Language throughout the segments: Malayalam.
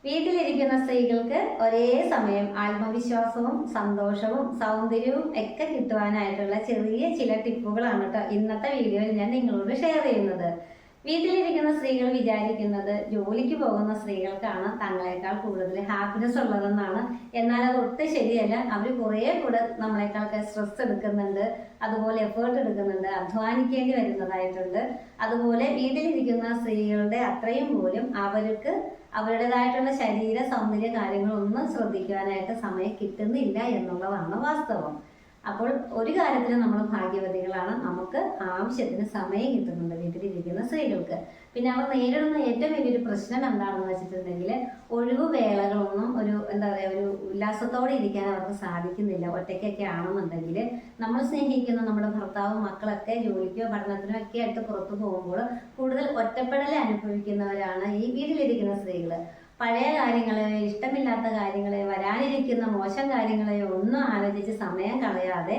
വീട്ടിലിരിക്കുന്ന സ്ത്രീകൾക്ക് ഒരേ സമയം ആത്മവിശ്വാസവും സന്തോഷവും സൗന്ദര്യവും ഒക്കെ കിട്ടുവാനായിട്ടുള്ള ചെറിയ ചില ടിപ്പുകളാണ് കേട്ടോ ഇന്നത്തെ വീഡിയോയിൽ ഞാൻ നിങ്ങളോട് ഷെയർ ചെയ്യുന്നത്. വീട്ടിലിരിക്കുന്ന സ്ത്രീകൾ വിചാരിക്കുന്നത് ജോലിക്ക് പോകുന്ന സ്ത്രീകൾക്കാണ് തങ്ങളെക്കാൾ കൂടുതൽ ഹാപ്പിനെസ് ഉള്ളതെന്നാണ്. എന്നാൽ അത് ഒട്ടും ശരിയല്ല. അവർ കുറേ കൂടെ നമ്മളെക്കാളൊക്കെ സ്ട്രെസ് എടുക്കുന്നുണ്ട്, അതുപോലെ എഫേർട്ട് എടുക്കുന്നുണ്ട്, അധ്വാനിക്കേണ്ടി വരുന്നതായിട്ടുണ്ട്. അതുപോലെ വീട്ടിലിരിക്കുന്ന സ്ത്രീകളുടെ അത്രയും പോലും അവർക്ക് അവരുടേതായിട്ടുള്ള ശരീര സൗന്ദര്യ കാര്യങ്ങളൊന്നും ശ്രദ്ധിക്കുവാനായിട്ട് സമയം കിട്ടുന്നില്ല എന്നുള്ളതാണ് വാസ്തവം. അപ്പോൾ ഒരു കാര്യത്തിൽ നമ്മൾ ഭാഗ്യവതികളാണ്, നമുക്ക് ആവശ്യത്തിന് സമയം കിട്ടുന്നുണ്ട് വീട്ടിലിരിക്കുന്ന സ്ത്രീകൾക്ക്. പിന്നെ അവർ നേരിടുന്ന ഏറ്റവും വലിയൊരു പ്രശ്നം എന്താണെന്ന് വെച്ചിട്ടുണ്ടെങ്കിൽ ഒഴിവുവേളകളൊന്നും ഒരു ഒരു ഉല്ലാസത്തോടെ ഇരിക്കാൻ അവർക്ക് സാധിക്കുന്നില്ല. ഒറ്റയ്ക്കൊക്കെ ആണെന്നുണ്ടെങ്കിൽ നമ്മൾ സ്നേഹിക്കുന്ന നമ്മുടെ ഭർത്താവും മക്കളൊക്കെ ജോലിക്കോ പഠനത്തിനോ ഒക്കെ ആയിട്ട് പുറത്തു പോകുമ്പോൾ കൂടുതൽ ഒറ്റപ്പെടൽ അനുഭവിക്കുന്നവരാണ് ഈ വീട്ടിലിരിക്കുന്ന സ്ത്രീകൾ. പഴയ കാര്യങ്ങളെ, ഇഷ്ടമില്ലാത്ത കാര്യങ്ങളെ, വരാനിരിക്കുന്ന മോശം കാര്യങ്ങളെ ഒന്നും ആലോചിച്ച് സമയം കളയാതെ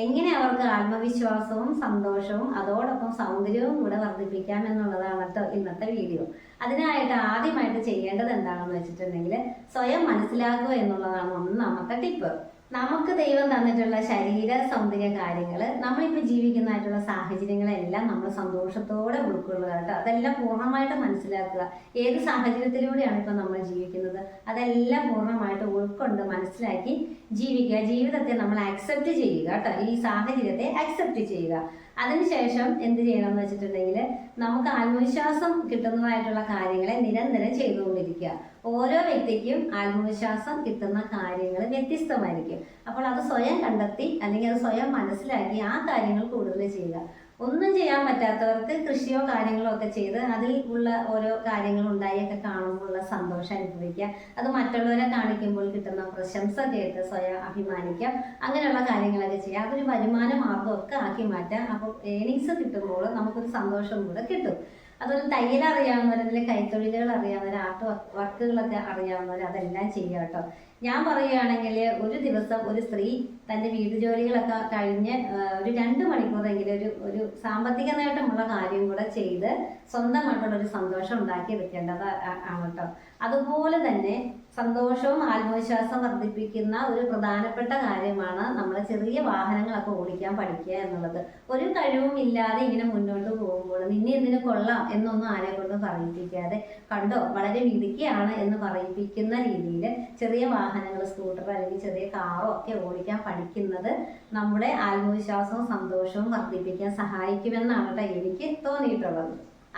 എങ്ങനെ അവർക്ക് ആത്മവിശ്വാസവും സന്തോഷവും അതോടൊപ്പം സൗന്ദര്യവും കൂടെ വർദ്ധിപ്പിക്കാം എന്നുള്ളതാണ് ഇന്നത്തെ വീഡിയോ. അതിനായിട്ട് ആദ്യമായിട്ട് ചെയ്യേണ്ടത് എന്താണെന്ന് വെച്ചിട്ടുണ്ടെങ്കിൽ സ്വയം മനസ്സിലാക്കുക എന്നുള്ളതാണ് ഒന്നാമത്തെ ടിപ്പ്. നമുക്ക് ദൈവം തന്നിട്ടുള്ള ശരീര സൗന്ദര്യ കാര്യങ്ങൾ, നമ്മളിപ്പോൾ ജീവിക്കുന്നതായിട്ടുള്ള സാഹചര്യങ്ങളെല്ലാം നമ്മൾ സന്തോഷത്തോടെ ഉൾക്കൊള്ളുക കേട്ടോ. അതെല്ലാം പൂർണ്ണമായിട്ട് മനസ്സിലാക്കുക. ഏത് സാഹചര്യത്തിലൂടെയാണ് ഇപ്പം നമ്മൾ ജീവിക്കുന്നത് അതെല്ലാം പൂർണ്ണമായിട്ട് ഉൾക്കൊണ്ട് മനസ്സിലാക്കി ജീവിക്കുക. ജീവിതത്തെ നമ്മൾ അക്സെപ്റ്റ് ചെയ്യുക കേട്ടോ. ഈ സാഹചര്യത്തെ അക്സെപ്റ്റ് ചെയ്യുക. അതിനുശേഷം എന്ത് ചെയ്യണമെന്ന് വെച്ചിട്ടുണ്ടെങ്കിൽ നമുക്ക് ആത്മവിശ്വാസം കിട്ടുന്നതായിട്ടുള്ള കാര്യങ്ങളെ നിരന്തരം ചെയ്തുകൊണ്ടിരിക്കുക. ഓരോ വ്യക്തിക്കും ആത്മവിശ്വാസം കിട്ടുന്ന കാര്യങ്ങൾ വ്യത്യസ്തമായിരിക്കും. അപ്പോൾ അത് സ്വയം കണ്ടെത്തി അല്ലെങ്കിൽ അത് സ്വയം മനസ്സിലാക്കി ആ കാര്യങ്ങൾ കൂടുതൽ ചെയ്യുക. ഒന്നും ചെയ്യാൻ പറ്റാത്തവർക്ക് കൃഷിയോ കാര്യങ്ങളോ ഒക്കെ ചെയ്ത് അതിൽ ഉള്ള ഓരോ കാര്യങ്ങൾ ഉണ്ടായൊക്കെ കാണുമ്പോഴുള്ള സന്തോഷം അനുഭവിക്കുക. അത് മറ്റുള്ളവരെ കാണിക്കുമ്പോൾ കിട്ടുന്ന പ്രശംസ കേട്ട് സ്വയം അഭിമാനിക്കാം. അങ്ങനെയുള്ള കാര്യങ്ങളൊക്കെ ചെയ്യുക. അതൊരു വരുമാന മാർഗമൊക്കെ ആക്കി മാറ്റാം. അപ്പോൾ ഏണിങ്സ് കിട്ടുമ്പോൾ നമുക്കൊരു സന്തോഷം കൂടെ കിട്ടും. അതൊരു തയ്യൽ അറിയാവുന്നവർ, അല്ലെങ്കിൽ കൈത്തൊഴിലുകൾ അറിയാവുന്നവർ, ആർട്ട് വർക്കുകളൊക്കെ അറിയാവുന്നവർ അതെല്ലാം ചെയ്യുക കേട്ടോ. ഞാൻ പറയുകയാണെങ്കിൽ ഒരു ദിവസം ഒരു സ്ത്രീ തൻ്റെ വീട്ടുജോലികളൊക്കെ കഴിഞ്ഞ് ഒരു 2 മണിക്കൂറെങ്കിലും ഒരു സാമ്പത്തിക നേട്ടമുള്ള കാര്യം കൂടെ ചെയ്ത് സ്വന്തമായിട്ടുള്ളൊരു സന്തോഷം ഉണ്ടാക്കിയെടുക്കേണ്ടത് ആണ് കേട്ടോ. അതുപോലെ തന്നെ സന്തോഷവും ആത്മവിശ്വാസം വർദ്ധിപ്പിക്കുന്ന ഒരു പ്രധാനപ്പെട്ട കാര്യമാണ് നമ്മൾ ചെറിയ വാഹനങ്ങളൊക്കെ ഓടിക്കാൻ പഠിക്കുക എന്നുള്ളത്. ഒരു കഴിവും ഇല്ലാതെ ഇങ്ങനെ മുന്നോട്ട് പോകുമ്പോൾ നിന്നെ എന്തിനു കൊള്ളാം എന്നൊന്നും ആരെ കൊണ്ട് പറയിപ്പിക്കാതെ, കണ്ടോ വളരെ മിടുക്കിയാണ് എന്ന് പറയിപ്പിക്കുന്ന രീതിയിൽ ചെറിയ വാഹനങ്ങൾ, സ്കൂട്ടർ അല്ലെങ്കിൽ ചെറിയ കാറോ ഒക്കെ ഓടിക്കാൻ പഠിക്കുന്നത് നമ്മുടെ ആത്മവിശ്വാസവും സന്തോഷവും വർദ്ധിപ്പിക്കാൻ സഹായിക്കുമെന്നാണ് കേട്ടോ എനിക്ക് തോന്നിയിട്ടുള്ളത്.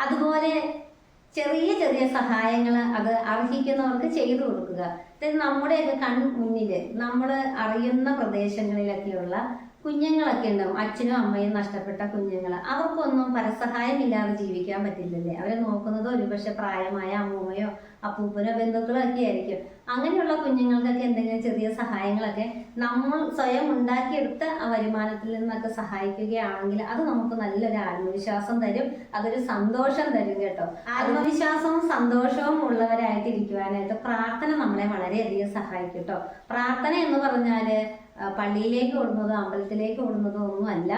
അതുപോലെ ചെറിയ ചെറിയ സഹായങ്ങൾ അത് അർഹിക്കുന്നവർക്ക് ചെയ്തു കൊടുക്കുക. നമ്മുടെയൊക്കെ കൺമുന്നിൽ നമ്മൾ അറിയുന്ന പ്രദേശങ്ങളിലൊക്കെയുള്ള കുഞ്ഞുങ്ങളൊക്കെ ഉണ്ടാവും, അച്ഛനും അമ്മയും നഷ്ടപ്പെട്ട കുഞ്ഞുങ്ങൾ. അവർക്കൊന്നും പരസഹായം ഇല്ലാതെ ജീവിക്കാൻ പറ്റില്ലല്ലേ. അവരെ നോക്കുന്നത് ഒരുപക്ഷെ പ്രായമായ അമ്മൂമ്മയോ അപ്പൂപ്പനോ ബന്ധുക്കളോ ഒക്കെ ആയിരിക്കും. അങ്ങനെയുള്ള കുഞ്ഞുങ്ങൾക്കൊക്കെ എന്തെങ്കിലും ചെറിയ സഹായങ്ങളൊക്കെ നമ്മൾ സ്വയം ഉണ്ടാക്കിയെടുത്ത ആ വരുമാനത്തിൽ നിന്നൊക്കെ സഹായിക്കുകയാണെങ്കിൽ അത് നമുക്ക് നല്ലൊരു ആത്മവിശ്വാസം തരും, അതൊരു സന്തോഷം തരും കേട്ടോ. ആത്മവിശ്വാസവും സന്തോഷവും ഉള്ളവരായിട്ട് ഇരിക്കുവാനായിട്ട് പ്രാർത്ഥന നമ്മളെ വളരെയധികം സഹായിക്കും കേട്ടോ. പ്രാർത്ഥന എന്ന് പറഞ്ഞാൽ പള്ളിയിലേക്ക് ഓടുന്നതോ അമ്പലത്തിലേക്ക് ഓടുന്നതോ ഒന്നുമല്ല.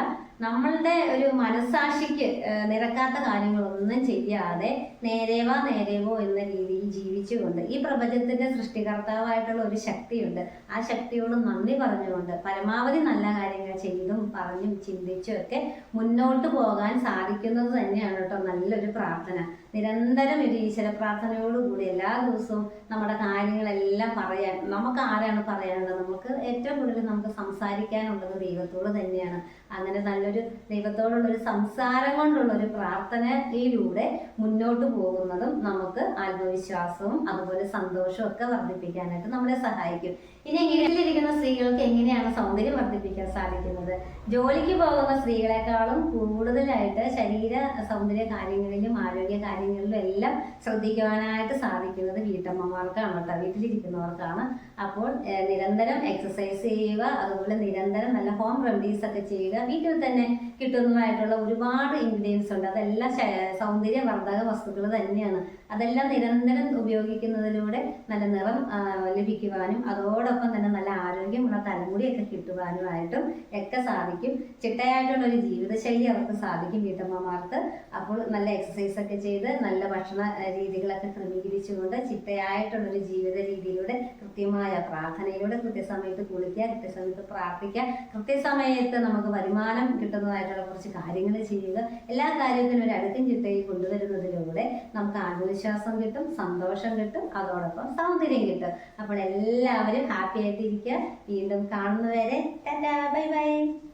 നമ്മളുടെ ഒരു മനസ്സാക്ഷിക്ക് നിരക്കാത്ത കാര്യങ്ങളൊന്നും ചെയ്യാതെ നേരേവോ എന്ന രീതിയിൽ ജീവിച്ചുകൊണ്ട് ഈ പ്രപഞ്ചത്തിന്റെ സൃഷ്ടികർത്താവായിട്ടുള്ള ഒരു ശക്തിയുണ്ട്. ആ ശക്തിയോട് നന്ദി പറഞ്ഞുകൊണ്ട് പരമാവധി നല്ല കാര്യങ്ങൾ ചെയ്തും പറഞ്ഞും ചിന്തിച്ചും ഒക്കെ മുന്നോട്ട് പോകാൻ സാധിക്കുന്നത് തന്നെയാണ് കേട്ടോ നല്ലൊരു പ്രാർത്ഥന. നിരന്തരം ഒരു ഈശ്വര പ്രാർത്ഥനയോടുകൂടി എല്ലാ ദിവസവും നമ്മുടെ കാര്യങ്ങളെല്ലാം പറയാൻ, നമുക്ക് ആരാണ് പറയാനുള്ളത്? നമുക്ക് ഏറ്റവും കൂടുതൽ നമുക്ക് സംസാരിക്കാനുള്ളത് ദൈവത്തോട് തന്നെയാണ്. അങ്ങനെ നല്ലൊരു ദൈവത്തോടുള്ളൊരു സംസാരം കൊണ്ടുള്ളൊരു പ്രാർത്ഥനയിലൂടെ മുന്നോട്ട് പോകുന്നതും നമുക്ക് ആത്മവിശ്വാസവും അതുപോലെ സന്തോഷവും ഒക്കെ വർദ്ധിപ്പിക്കാനായിട്ട് നമ്മളെ സഹായിക്കും. ഇനി വീട്ടിലിരിക്കുന്ന സ്ത്രീകൾക്ക് എങ്ങനെയാണ് സൗന്ദര്യം വർദ്ധിപ്പിക്കാൻ സാധിക്കുന്നത്? ജോലിക്ക് പോകുന്ന സ്ത്രീകളെക്കാളും കൂടുതലായിട്ട് ശരീര സൗന്ദര്യ കാര്യങ്ങളിലും ആരോഗ്യ കാര്യങ്ങളിലും എല്ലാം ശ്രദ്ധിക്കുവാനായിട്ട് സാധിക്കുന്നത് വീട്ടമ്മമാർക്കാണ് കേട്ടോ, വീട്ടിലിരിക്കുന്നവർക്കാണ്. അപ്പോൾ നിരന്തരം എക്സസൈസ് ചെയ്യുക, അതുപോലെ നിരന്തരം നല്ല ഹോം റെമഡീസ് ഒക്കെ ചെയ്യുക. ഉപയോഗിക്കുക. വീട്ടിൽ തന്നെ കിട്ടുന്നതായിട്ടുള്ള ഒരുപാട് ഇൻഗ്രീഡിയൻസ് ഉണ്ട്. അതെല്ലാം സൗന്ദര്യവർദ്ധക വസ്തുക്കൾ തന്നെയാണ്. അതെല്ലാം നിരന്തരം ഉപയോഗിക്കുന്നതിലൂടെ നല്ല നിറം ലഭിക്കുവാനും അതോടൊപ്പം തന്നെ നല്ല ആരോഗ്യമുള്ള തലമുടിയൊക്കെ കിട്ടുവാനുമായിട്ടും ഒക്കെ സാധിക്കും. ചിട്ടയായിട്ടുള്ള ഒരു ജീവിതശൈലി അവർക്ക് സാധിക്കും വീട്ടമ്മമാർക്ക്. അപ്പോൾ നല്ല എക്സസൈസ് ഒക്കെ ചെയ്ത് നല്ല ഭക്ഷണ രീതികളൊക്കെ ക്രമീകരിച്ചുകൊണ്ട് ചിട്ടയായിട്ടുള്ളൊരു ജീവിത രീതിയിലൂടെ കൃത്യമായ പ്രാർത്ഥനയിലൂടെ കൃത്യസമയത്ത് കുളിക്കുക, കൃത്യസമയത്ത് പ്രാർത്ഥിക്കുക, കൃത്യസമയത്ത് നമുക്ക് വരുമാനം കിട്ടുന്നതായിട്ടുള്ള കുറച്ച് കാര്യങ്ങൾ ചെയ്യുക. എല്ലാ കാര്യത്തിനും ഒരു അടുക്കും ചിട്ടയിൽ കൊണ്ടുവരുന്നതിലൂടെ നമുക്ക് ആത്മവിശ്വാസം കിട്ടും, സന്തോഷം കിട്ടും, അതോടൊപ്പം സൗന്ദര്യം കിട്ടും. അപ്പോൾ എല്ലാവരും ഹാപ്പി ആയിട്ടിരിക്കുക. വീണ്ടും കാണുന്നവരെ ടാറ്റാ, ബൈ ബൈ.